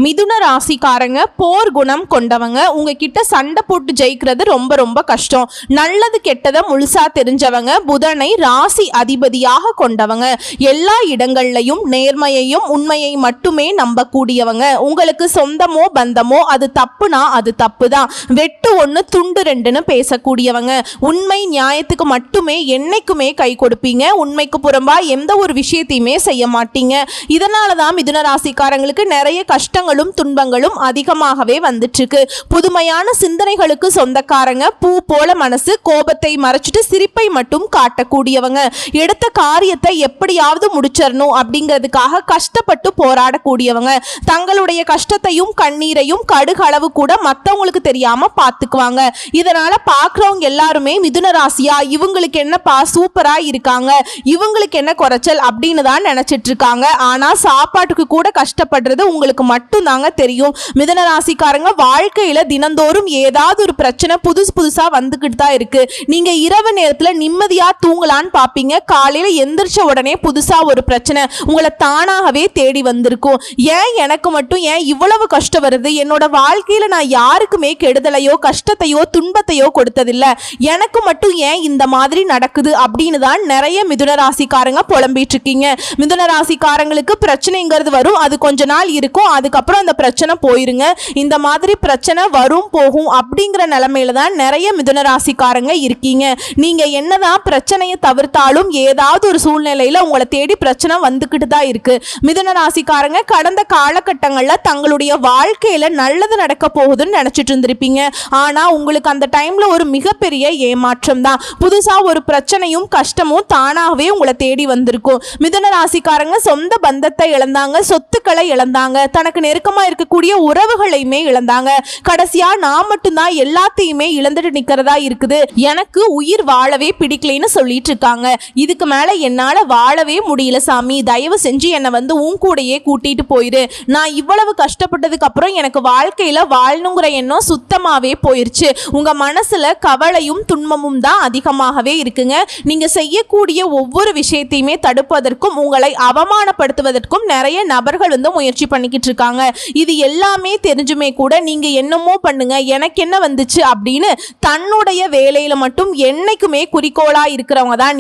மிதுன ராசிக்காரங்க போர் குணம் கொண்டவங்க. உங்ககிட்ட சண்டை போட்டு ஜெயிக்கிறது ரொம்ப ரொம்ப கஷ்டம். நல்லது கெட்டதை முழுசா தெரிஞ்சவங்க. புதனை ராசி அதிபதியாக கொண்டவங்க. எல்லா இடங்கள்லையும் நேர்மையையும் உண்மையை மட்டுமே நம்பக்கூடியவங்க. உங்களுக்கு சொந்தமோ பந்தமோ அது தப்புனா அது தப்பு தான். வெட்டு ஒன்று துண்டு ரெண்டுன்னு பேசக்கூடியவங்க. உண்மை நியாயத்துக்கு மட்டுமே என்னைக்குமே கை கொடுப்பீங்க. உண்மைக்கு புறம்பா எந்த ஒரு விஷயத்தையுமே செய்ய மாட்டீங்க. இதனால தான் மிதுன ராசிக்காரங்களுக்கு நிறைய கஷ்டம் துன்பங்களும் அதிகமாகவே வந்துட்டு இருக்கு. புதுமையான சிந்தனைகளுக்கு சொந்தக்காரங்க. பூ போல மனசு. கோபத்தை மறைச்சிட்டு சிரிப்பை மட்டும் காட்டக்கூடியவங்க. எடுத்த காரியத்தை எப்படியாவது முடிச்சிடணும் அப்படிங்கிறதுக்காக கஷ்டப்பட்டு போராடக்கூடியவங்க. தங்களுடைய கஷ்டத்தையும் கண்ணீரையும் கடுகளவு கூட மற்றவங்களுக்கு தெரியாம பார்த்துக்குவாங்க. இதனால பார்க்குறவங்க எல்லாருமே மிதுன ராசியா இவங்களுக்கு என்னப்பா சூப்பரா இருக்காங்க, இவங்களுக்கு என்ன குறைச்சல் அப்படின்னு தான் நினைச்சிட்டு இருக்காங்க. ஆனா சாப்பாட்டுக்கு கூட கஷ்டப்படுறது உங்களுக்கு மட்டும் தாங்க தெரியும். மிதுன ராசிக்காரங்க வாழ்க்கையில தினந்தோறும் ஏதாவது ஒரு பிரச்சனை புதுசா வந்துகிட்டு தான் இருக்கு. நீங்க இரவு நேரத்துல நிம்மதியா தூங்கலான்னு பாப்பீங்க. காலையில எந்திரிச்ச உடனே புதுசா ஒரு பிரச்சனை உங்களை தானாகவே தேடி வந்திருக்கும். ஏன் எனக்கு மட்டும் ஏன் இவ்வளவு கஷ்டம் வருது? என்னோட வாழ்க்கையில நான் யாருக்குமே கெடுதலையோ கஷ்டத்தையோ துன்பத்தையோ கொடுத்ததில்லை, எனக்கு மட்டும் ஏன் இந்த மாதிரி நடக்குது அப்படின்னு தான் நிறைய மிதுன ராசிக்காரங்க புலம்பிட்டு இருக்கீங்க. மிதுன ராசிக்காரங்களுக்கு பிரச்சனைங்கிறது வரும், அது கொஞ்ச நாள் இருக்கும், அதுக்கப்புறம் அந்த பிரச்சனை போயிருங்க. இந்த மாதிரி பிரச்சனை வரும் போகும் அப்படிங்கிற நிலைமையில தான் நிறைய மிதுன ராசிக்காரங்க இருக்கீங்க. நீங்க என்னதான் பிரச்சனையை தவிர்த்தாலும் ஏதாவது ஒரு சூழ்நிலையில உங்களை தேடி பிரச்சனை வந்துகிட்டு தான் இருக்கு. மிதுன ராசிக்காரங்க கடந்த காலகட்டங்கள்ல தங்களுடைய வாழ்க்கையில நல்லது நடக்க போகுதுன்னு நினைச்சிட்டு இருந்திருப்பீங்க. ஆனா உங்களுக்கு அந்த டைம்ல ஒரு மிகப்பெரிய ஏமாற்றம் தான். புதுசா ஒரு பிரச்சனையும் கஷ்டமும் தானாகவே உங்களை தேடி வந்திருக்கும். மிதுன ராசிக்காரங்க சொந்த பந்தத்தை இழந்தாங்க, சொத்துக்களை இழந்தாங்க, தனக்கு நெருக்கமா இருக்கக்கூடிய உறவுகளையுமே இழந்தாங்க. கடைசியா நான் மட்டும்தான் எல்லாத்தையுமே இழந்துட்டு நிக்கிறதா இருக்குது, எனக்கு உயிர் வாழவே பிடிக்கலைன்னு சொல்லிட்டு இருக்காங்க. இதுக்கு மேல என்னால வாழவே முடியல சாமி, தயவு செஞ்சு என்னை வந்து உன் கூடையே கூட்டிட்டு போயிரு. நான் இவ்வளவு கஷ்டப்பட்டதுக்கு அப்புறம் எனக்கு வாழ்க்கையில வாழணுங்கிற எண்ணம் சுத்தமாவே போயிருச்சு. உங்க மனசுல கவலையும் துன்பமும் தான் அதிகமாகவே இருக்குங்க. நீங்க செய்யக்கூடிய ஒவ்வொரு விஷயத்தையுமே தடுப்பதற்கும் உங்களை அவமானப்படுத்துவதற்கும் நிறைய நபர்கள் வந்து முயற்சி பண்ணிக்கிட்டு இருக்காங்க. இது எல்லாமே தெரிஞ்சுமே கூட நீங்க என்னமோ பண்ணுங்க, எனக்கு என்ன வந்துச்சு அப்படின்னு தன்னுடைய வேலையில மட்டும் என்னைக்குமே குறிக்கோளா இருக்கிறவங்க தான்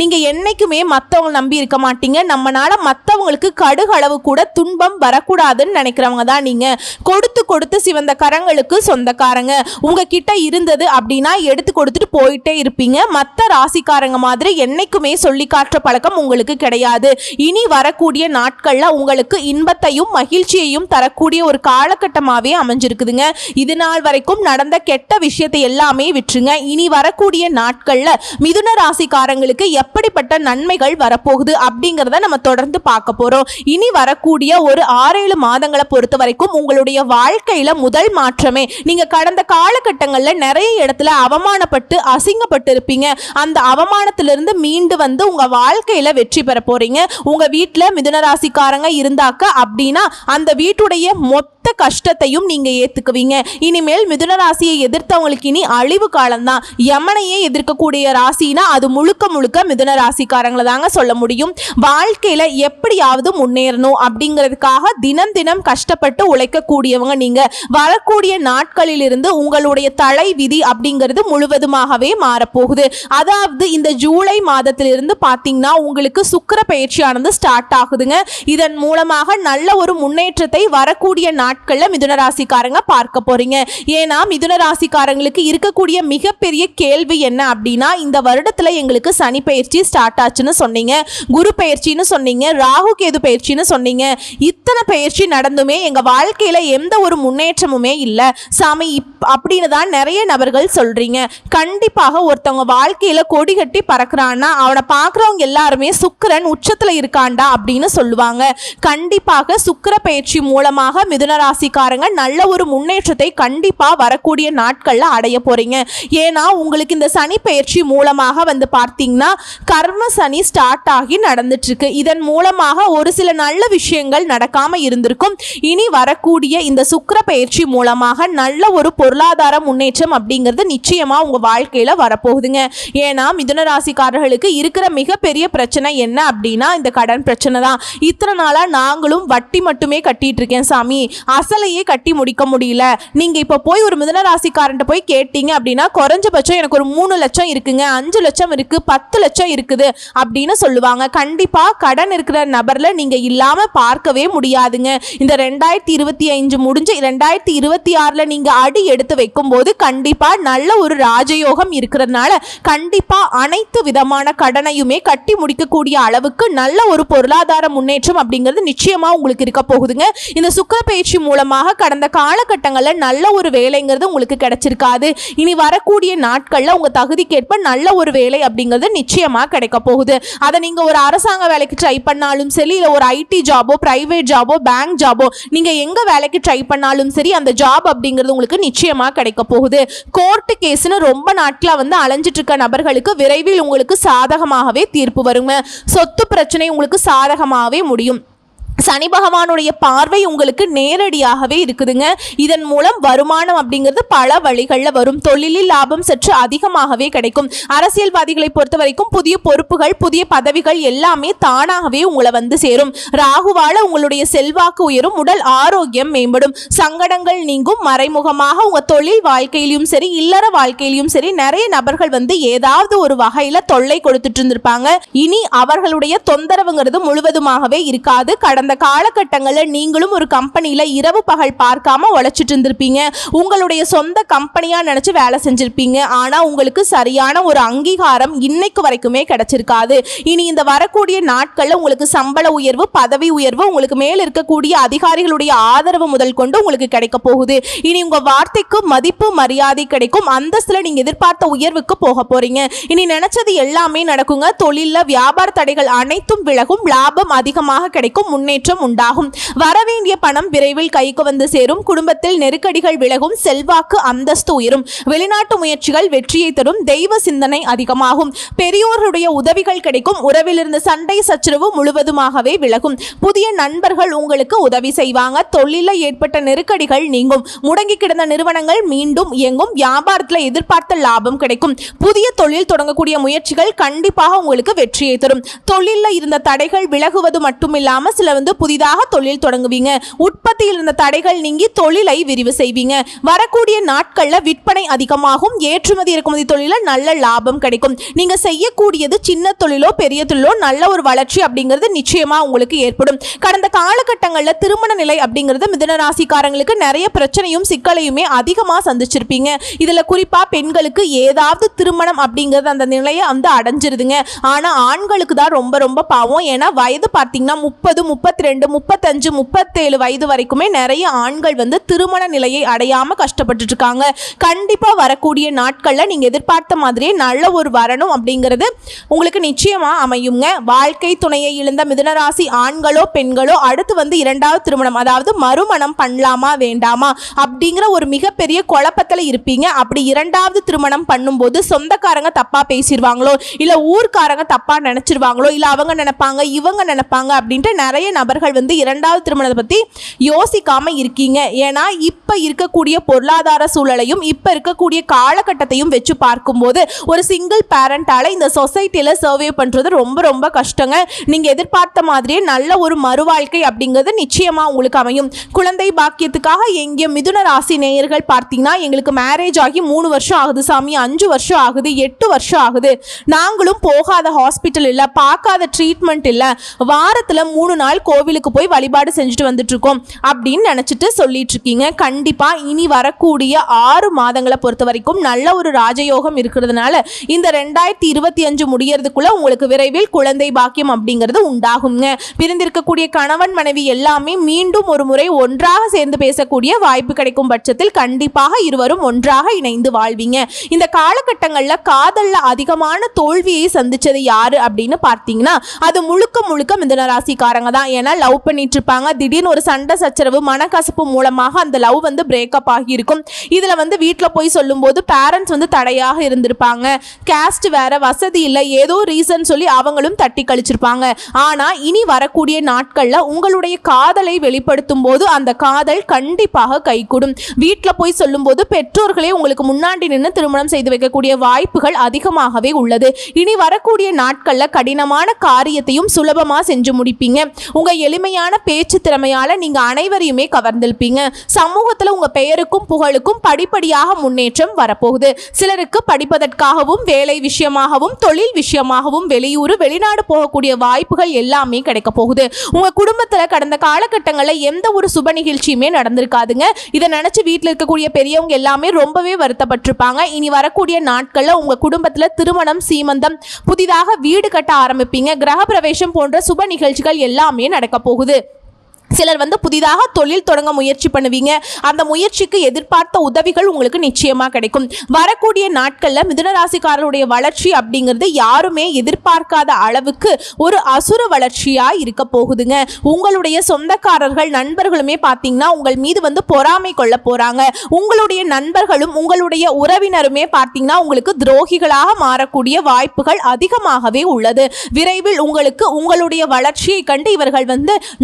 நீங்க என்னைக்குமே மற்றவங்க நம்பி இருக்க மாட்டீங்க. நம்மனால மற்றவங்களுக்கு கடுகளவு கூட துன்பம் வரக்கூடாதுன்னு நினைக்கிறவங்க தான் நீங்க. கொடுத்து கொடுத்து சிவந்த கரங்களுக்கு சொந்தக்காரங்க. உங்ககிட்ட இருந்தது அப்படின்னா எடுத்து கொடுத்துட்டு போயிட்டே இருப்பீங்க. மற்ற ராசிக்காரங்க மாதிரி என்னைக்குமே சொல்லி காட்டுற பழக்கம் உங்களுக்கு கிடையாது. இனி வரக்கூடிய நாட்கள்ல உங்களுக்கு இன்பத்தையும் மகிழ்ச்சியையும் தரக்கூடிய ஒரு காலகட்டமாவே அமைஞ்சிருக்குதுங்க. இது நாள் வரைக்கும் நடந்த கெட்ட விஷயத்தை எல்லாமே விட்டுருங்க. இனி வரக்கூடிய நாட்கள்ல மிதுன ராசிக்காரங்களுக்கு எப்படிப்பட்ட நன்மைகள் வரப்போகுது அப்படிங்கிறத நம்ம தொடர்ந்து பார்க்க போறோம். இனி வரக்கூடிய ஒரு 6-7 மாதங்களை பொறுத்த வரைக்கும் உங்களுடைய வாழ்க்கையில முதல் மாற்றமே, நீங்க கடந்த காலகட்டங்கள்ல நிறைய இடத்துல அவமானப்பட்டு அசிங்கப்பட்டு இருப்பீங்க. அந்த அவமானத்திலிருந்து மீண்டு வந்து உங்க வாழ்க்கையில வெற்றி பெற போறீங்க. உங்க வீட்டுல மிதுன ராசிக்காரங்க இருந்தாக்க அப்படின்னா அந்த வீட்டுடைய மொத்த கஷ்டத்தையும் நீங்க ஏத்துக்குவீங்க. இனிமேல் மிதுன ராசியை எதிர்த்தவங்களுக்கு இனி அழிவு காலம்தான். யமனையே எதிர்க்கக்கூடிய ராசினா அது முழுக்க முழுக்க மிதுன ராசிக்காரங்களை தாங்க சொல்ல முடியும். வாழ்க்கையில எப்படியாவது முன்னேறணும் அப்படிங்கிறதுக்காக தினம் தினம் கஷ்டப்பட்டு உழைக்கக்கூடியவங்க நீங்க. வரக்கூடிய நாட்களில் இருந்து உங்களுடைய தலை விதி அப்படிங்கிறது முழுவதுமாகவே மாறப்போகுது. அதாவது இந்த ஜூலை மாதத்திலிருந்து பார்த்தீங்கன்னா உங்களுக்கு சுக்கிர பயிற்சியானது ஸ்டார்ட் ஆகுதுங்க. இதன் மூலமாக நல்ல ஒரு முன்னேற்றத்தை வரக்கூடிய நாட்கள்ல மிதுன ராசிக்காரங்க பார்க்க போறீங்க. ஏன்னா மிதுன ராசிக்காரங்களுக்கு இருக்கக்கூடிய மிகப்பெரிய கேள்வி என்ன அப்படின்னா, இந்த வருடத்துல எங்களுக்கு சனி பயிற்சி ஸ்டார்ட் ஆச்சுன்னு சொன்னீங்க, குரு பயிற்சின்னு சொன்னீங்க, ராகு கேது பயிற்சின்னு சொன்னீங்க. இத்தனை பயிற்சி நடந்துமே எங்க வாழ்க்கையில எந்த ஒரு முன்னேற்றமுமே இல்லை சாமி அப்படின்னு தான் நிறைய நபர்கள் சொல்றீங்க. கண்டிப்பாக ஒருத்தவங்க வாழ்க்கையில கொடி கட்டி பறக்குறான்னா அவனை பார்க்குறவங்க எல்லாருமே சுக்கிரன் உச்சத்துல இருக்காண்டா அப்படின்னு சொல்லுவாங்க. கண்டிப்பாக சுக்கிர பயிற்சி மூலமாக மிதுன ராசிக்காரங்க நல்ல ஒரு முன்னேற்றத்தை கண்டிப்பா வரக்கூடிய நாட்கள்ல அடைய போறீங்க. ஏன்னா உங்களுக்கு இந்த சனி பயிற்சி மூலமாக வந்து பார்த்தீங்கன்னா கர்ம சனி ஸ்டார்ட் ஆகி நடந்துட்டு இருக்கு. இதன் மூலமாக ஒரு சில நல்ல விஷயங்கள் நடக்காம இருந்திருக்கும். இனி வரக்கூடிய இந்த சுக்கிர பயிற்சி மூலமாக நல்ல ஒரு பொருளாதார முன்னேற்றம் அப்படிங்கிறது நிச்சயமா உங்க வாழ்க்கையில வரப்போகுதுங்க. ஏன்னா மிதுன ராசிக்காரர்களுக்கு இருக்கிற மிகப்பெரிய பிரச்சனை என்ன அப்படின்னா இந்த கடன் பிரச்சனை தான். இத்தனை நாளா நாங்களும் வட்டி மட்டுமே கட்டி கட்டிட்டு இருக்கேன் சாமி, அசலையே கட்டி முடிக்க முடியல. நீங்க இப்ப போய் ஒரு மிதுன ராசிக்காரன்ட்ட போய் கேட்டீங்க அப்படின்னா குறைஞ்சபட்சம் எனக்கு ஒரு 3 லட்சம் இருக்குங்க, 5 லட்சம் இருக்கு, 10 லட்சம் இருக்குது அப்படின்னு சொல்லுவாங்க. கண்டிப்பா கடன் இருக்கிற நபர்ல நீங்க இல்லாம பார்க்கவே முடியாதுங்க. இந்த 2025 முடிஞ்சு 2026ல நீங்க அடி எடுத்து வைக்கும் போது கண்டிப்பா நல்ல ஒரு ராஜயோகம் இருக்கிறதுனால கண்டிப்பா அனைத்து விதமான கடனையுமே கட்டி முடிக்கக்கூடிய அளவுக்கு நல்ல ஒரு பொருளாதார முன்னேற்றம் அப்படிங்கிறது நிச்சயமா உங்களுக்கு இருக்க போகுதுங்க. இந்த சுக்கிர பயிற்சி மூலமாக கடந்த காலகட்டங்கள்ல நல்ல ஒரு வேலைங்கிறது உங்களுக்கு கிடைச்சிருக்காது. இனி வரக்கூடிய நாட்கள்ல உங்க தகுதிக்கேற்ப நல்ல ஒரு வேலை அப்படிங்கிறது நிச்சயமா கிடைக்க போகுது. அதை நீங்க ஒரு அரசாங்க வேலைக்கு ட்ரை பண்ணாலும் சரி, இல்ல ஒரு ஐடி ஜாபோ, பிரைவேட் ஜாபோ, பேங்க் ஜாபோ, நீங்க எங்க வேலைக்கு ட்ரை பண்ணாலும் சரி அந்த ஜாப் அப்படிங்கிறது உங்களுக்கு நிச்சயமா கிடைக்க போகுது. கோர்ட்டு கேஸ்னு ரொம்ப நாட்களா வந்து அலைஞ்சிட்டு இருக்க நபர்களுக்கு விரைவில் உங்களுக்கு சாதகமாகவே தீர்ப்பு வருங்க. சொத்து பிரச்சனை உங்களுக்கு சாதகமாகவே முடியும். சனி பகவானுடைய பார்வை உங்களுக்கு நேரடியாகவே இருக்குதுங்க. இதன் மூலம் வருமானம் அப்படிங்கிறது பல வழிகளில் வரும். தொழிலில் லாபம் சற்று அதிகமாகவே கிடைக்கும். அரசியல்வாதிகளை பொறுத்த வரைக்கும் புதிய பொறுப்புகள், புதிய பதவிகள் எல்லாமே தானாகவே உங்களை வந்து சேரும். ராகுவால உங்களுடைய செல்வாக்கு உயரும், உடல் ஆரோக்கியம் மேம்படும், சங்கடங்கள் நீங்கும். மறைமுகமாக உங்க தொழில் வாழ்க்கையிலும் சரி, இல்லற வாழ்க்கையிலும் சரி நிறைய நபர்கள் வந்து ஏதாவது ஒரு வகையில தொல்லை கொடுத்துட்டு இருந்திருப்பாங்க. இனி அவர்களுடைய தொந்தரவுங்கிறது முழுவதுமாகவே இருக்காது. கடந்த காலகட்டங்களில் நீங்களும் ஒரு கம்பெனியில இரவு பகல் பார்க்காம உழைச்சிட்டு இருந்திருப்பீங்க. உங்களுடைய சொந்த கம்பெனியா நினைச்சு வேலை செஞ்சிருப்பீங்க. ஆனா உங்களுக்கு சரியான ஒரு அங்கீகாரம் இன்னைக்கு வரைக்குமே கிடைச்சிருக்காது. இனி இந்த வரக்கூடிய நாட்கள்ல உங்களுக்கு சம்பள உயர்வு, பதவி உயர்வு, உங்களுக்கு மேல் இருக்கக்கூடிய அதிகாரிகளுடைய ஆதரவு முதல் கொண்டு உங்களுக்கு கிடைக்க போகுது. இனி உங்க வார்த்தைக்கு மதிப்பு மரியாதை கிடைக்கும். அந்தஸ்துல நீங்க எதிர்பார்த்த உயர்வுக்கு போக போறீங்க. இனி நினைச்சது எல்லாமே நடக்குங்க. தொழில வியாபார தடைகள் அனைத்தும் விலகும், லாபம் அதிகமாக கிடைக்கும், முன்னேற்றம் உண்டாகும். வரவேண்டிய பணம் விரைவில் கைக்கு வந்து சேரும். குடும்பத்தில் நெருக்கடிகள் விலகும், செல்வாக்கு அந்தஸ்து உயரும். வெளிநாட்டு முயற்சிகள் வெற்றியை தரும். தெய்வ சிந்தனை அதிகமாகும். பெரியோர்களுடைய உதவிகள் கிடைக்கும். உறவில் இருந்த சண்டை சச்சரவு முழுவதுமாகவே விலகும். புதிய நண்பர்கள் உங்களுக்கு உதவி செய்வாங்க. தொழில ஏற்பட்ட நெருக்கடிகள் நீங்கும். முடங்கி கிடந்த நிறுவனங்கள் மீண்டும் இயங்கும். வியாபாரத்தில் எதிர்பார்த்த லாபம் கிடைக்கும். புதிய தொழில் தொடங்கக்கூடிய முயற்சிகள் கண்டிப்பாக உங்களுக்கு வெற்றியை தரும். தொழில இருந்த தடைகள் விலகுவது மட்டுமில்லாம சில புதிதாக தொழில் தொடங்குவீங்க. உற்பத்தியில் இருந்த தடைகள் நீங்கி தொழிலை விரிவு செய்வீங்க. வரக்கூடிய நாட்கள்ல விற்பனை அதிகமாகும். ஏற்றுமதி இறக்குமதி தொழில நல்ல லாபம் கிடைக்கும். நீங்க செய்யக்கூடியது சின்ன தொழிலோ பெரிய தொழிலோ நல்ல ஒரு வளர்ச்சி அப்படிங்கிறது நிச்சயமா உங்களுக்கு ஏற்படும். கடந்த காலகட்டங்களில் திருமண நிலை அப்படிங்கிறது மிதுன ராசிக்காரங்களுக்கு நிறைய பிரச்சனையும் சிக்கலையுமே அதிகமா சந்திச்சிருப்பீங்க. இதுல குறிப்பா பெண்களுக்கு ஏதாவது திருமணம் அப்படிங்கிறது அந்த நிலையை வந்து அடைஞ்சிருதுங்க. ஆனா ஆண்களுக்கு தான் ரொம்ப ரொம்ப பாவம். ஏன்னா வயது பார்த்தீங்கன்னா 30, 32, 35, 37 வயது வரைக்குமே நிறைய ஆண்கள் வந்து திருமண நிலையை அடையாம கஷ்டப்பட்டு இருக்காங்க. கண்டிப்பா வரக்கூடிய நாட்கள்ல நீங்க எதிர்பார்த்த மாதிரியே நல்ல ஒரு வரணும் அப்படிங்கிறது உங்களுக்கு நிச்சயமா அமையுங்க. வாழ்க்கை துணையை இழந்த மிதுனராசி ஆண்களோ பெண்களோ அடுத்து வந்து 2வது திருமணம், அதாவது மறுமணம் பண்ணலாமா வேண்டாமா அப்படிங்கிற ஒரு மிகப்பெரிய குழப்பத்துல இருப்பீங்க. அப்படி 2வது திருமணம் பண்ணும்போது சொந்தக்காரங்க தப்பா பேசிடுவாங்களோ, இல்ல ஊர்க்காரங்க தப்பா நினைச்சிருவாங்களோ, இல்ல அவங்க நினைப்பாங்க இவங்க நினைப்பாங்க அப்படின்ட்டு நிறைய நபர்கள் வந்து 2வது திருமணத்தை பத்தி யோசிக்காம இருக்கீங்க. ஏன்னா இப்ப இருக்கக்கூடிய பொருளாதார சூழலையும் இப்ப இருக்கக்கூடிய காலகட்டத்தையும் வச்சு பார்க்கும்போது ஒரு சிங்கிள் பேரண்டால இந்த சொசைட்டில சர்வே பண்றது ரொம்ப ரொம்ப கஷ்டங்க. நீங்க எதிர்பார்த்த மாதிரியே நல்ல ஒரு மறுவாழ்க்கை அப்படிங்கிறது நிச்சயமா உங்களுக்கு அமையும். குழந்தை பாக்கியத்துக்காக எங்க மிதுன ராசி நேயர்கள் பார்த்தீங்கன்னா எங்களுக்கு மேரேஜ் ஆகி 3 வருஷம் ஆகுது சாமி, 5 வருஷம் ஆகுது, 8 வருஷம் ஆகுது, நாங்களும் போகாத ஹாஸ்பிட்டல் இல்ல, பார்க்காத ட்ரீட்மெண்ட் இல்ல, வாரத்துல 3 நாள் கோவிலுக்கு போய் வழிபாடு செஞ்சுட்டு வந்துட்டு இருக்கோம் அப்படின்னு நினைச்சிட்டு சொல்லிட்டு இருக்கீங்க. கண்டிப்பா இனி வரக்கூடிய 6 மாதங்களை பொறுத்த வரைக்கும் நல்ல ஒரு ராஜயோகம் இருக்கிறதுனால இந்த 2025 முடியறதுக்குள்ள உங்களுக்கு விரைவில் குழந்தை பாக்கியம் அப்படிங்கிறது உண்டாகுங்க. பிரிந்திருக்கக்கூடிய கணவன் மனைவி எல்லாமே மீண்டும் ஒரு முறை ஒன்றாக சேர்ந்து பேசக்கூடிய வாய்ப்பு கிடைக்கும் பட்சத்தில் கண்டிப்பாக இருவரும் ஒன்றாக இணைந்து வாழ்வீங்க. இந்த காலகட்டங்கள்ல காதல்ல அதிகமான தோல்வியை சந்திச்சது யாரு அப்படின்னு பார்த்தீங்கன்னா அது முழுக்க முழுக்க மிதுன ராசிக்காரங்க தான். ஏன்னா லவ் பண்ணிட்டு இருப்பாங்க, திடீர்னு ஒரு சண்டை சச்சரவு மனக்கசப்பு மூலமாக அந்த லவ் வந்து பிரேக்கப் ஆகியிருக்கும். இதுல வந்து வீட்டில் போய் சொல்லும் போது பேரண்ட்ஸ் வந்து தடையாக இருந்திருப்பாங்க. கேஸ்ட் வேற, வசதி இல்லை, ஏதோ ரீசன் சொல்லி அவங்களும் தட்டி கழிச்சிருப்பாங்க. ஆனா இனி வரக்கூடிய நாட்கள்ல உங்களுடைய காதலை வெளிப்படுத்தும் போது அந்த காதல் கண்டிப்பாக கைகூடும். வீட்டில் போய் சொல்லும் போது பெற்றோர்களே உங்களுக்கு முன்னாடி நின்று திருமணம் செய்து வைக்கக்கூடிய வாய்ப்புகள் அதிகமாகவே உள்ளது. இனி வரக்கூடிய நாட்கள்ல கடினமான காரியத்தையும் சுலபமா செஞ்சு முடிப்பீங்க. உங்க உங்க எளிமையான பேச்சு திறமையால நீங்க அனைவரையுமே கவர்ந்திருப்பீங்க. சமூகத்துல உங்க பெயருக்கும் புகழுக்கும் படிப்படியாக முன்னேற்றம் வரப்போகுது. சிலருக்கு படிப்பதற்காகவும் வேலை விஷயமாகவும் தொழில் விஷயமாகவும் வெளியூர் வெளிநாடு போகக்கூடிய வாய்ப்புகள் எல்லாமே கிடைக்க போகுது. உங்க குடும்பத்துல கடந்த காலகட்டங்களில் எந்த ஒரு சுப நிகழ்ச்சியுமே நடந்திருக்காதுங்க. இதை நினைச்சு வீட்டில் இருக்கக்கூடிய பெரியவங்க எல்லாமே ரொம்பவே வருத்தப்பட்டிருப்பாங்க. இனி வரக்கூடிய நாட்கள்ல உங்க குடும்பத்துல திருமணம், சீமந்தம், புதிதாக வீடு கட்ட ஆரம்பிப்பீங்க. கிரக பிரவேசம் போன்ற சுப நிகழ்ச்சிகள் எல்லாமே நடக்க போகுது. சிலர் புதிதாக தொழில் தொடங்க முயற்சி பண்ணுவீங்க. அந்த முயற்சிக்கு எதிர்பார்த்த உதவிகள் உங்களுக்கு நிச்சயமா கிடைக்கும். வரக்கூடிய நாட்கள்ல மிதுன ராசிக்காரருடைய வளர்ச்சி அப்படிங்கிறது யாருமே எதிர்பார்க்காத அளவுக்கு ஒரு அசுர வளர்ச்சியா இருக்க போகுதுங்க. உங்களுடைய சொந்தக்காரர்கள், நண்பர்களுமே பார்த்தீங்கன்னா உங்கள் மீது பொறாமை கொள்ள போறாங்க. உங்களுடைய நண்பர்களும் உங்களுடைய உறவினருமே பார்த்தீங்கன்னா உங்களுக்கு துரோகிகளாக மாறக்கூடிய வாய்ப்புகள் அதிகமாகவே உள்ளது. விரைவில் உங்களுக்கு உங்களுடைய வளர்ச்சியை கண்டு இவர்கள்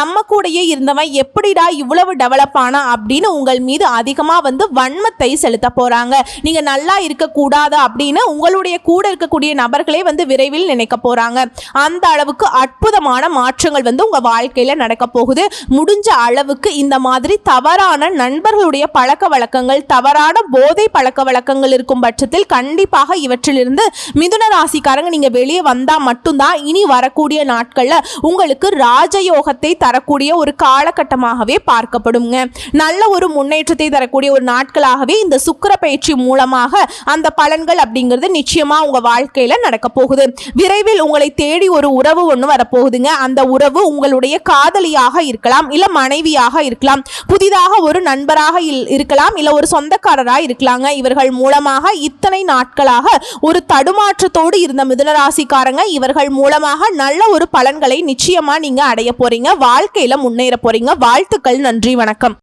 நம்ம கூடயே இருந்தவன் எப்படிடா இவ்வளவு டெவலப் ஆனா அப்படின்னு உங்கள் மீது அதிகமா வன்மத்தை செலுத்த போறாங்க. நீங்க நல்லா இருக்க கூடாது அப்படின்னு உங்களுடைய கூட இருக்கக்கூடிய நபர்களே விரைவில் நினைக்க போறாங்க. அந்த அளவுக்கு அற்புதமான மாற்றங்கள் உங்க வாழ்க்கையில நடக்க போகுது. முடிஞ்ச அளவுக்கு இந்த மாதிரி தவறான நண்பர்களுடைய பழக்க வழக்கங்கள், தவறான போதை பழக்க வழக்கங்கள் இருக்கும் பட்சத்தில் கண்டிப்பாக இவற்றிலிருந்து மிதுன ராசிக்காரங்க நீங்க வெளியே வந்தா மட்டும்தான் இனி வரக்கூடிய நாட்கள்ல உங்களுக்கு ராஜயோகத்தை தரக்கூடிய ஒரு காலகட்டமாகவே பார்க்கப்படுங்க. நல்ல ஒரு முன்னேற்றத்தை தரக்கூடிய ஒரு நாட்களாகவே இந்த சுக்கிர பயிற்சி மூலமாக அந்த பலன்கள் அப்படிங்கிறது நிச்சயமா உங்க வாழ்க்கையில நடக்க போகுது. விரைவில் உங்களை தேடி ஒரு உறவு ஒன்று வரப்போகுதுங்க. அந்த உறவு உங்களுடைய காதலியாக இருக்கலாம், இல்ல மனைவியாக இருக்கலாம், புதிதாக ஒரு நண்பராக இருக்கலாம், இல்ல ஒரு சொந்தக்காரராக இருக்கலாங்க. இவர்கள் மூலமாக இத்தனை நாட்களாக ஒரு தடுமாற்றத்தோடு இருந்த மிதுன ராசிக்காரங்க இவர்கள் மூலமாக நல்ல ஒரு பலன்களை நிச்சயமா நீங்க அடைய போறீங்க. வாழ்க்கையில முன்னேற போறீங்க. வாழ்த்துக்கள். நன்றி, வணக்கம்.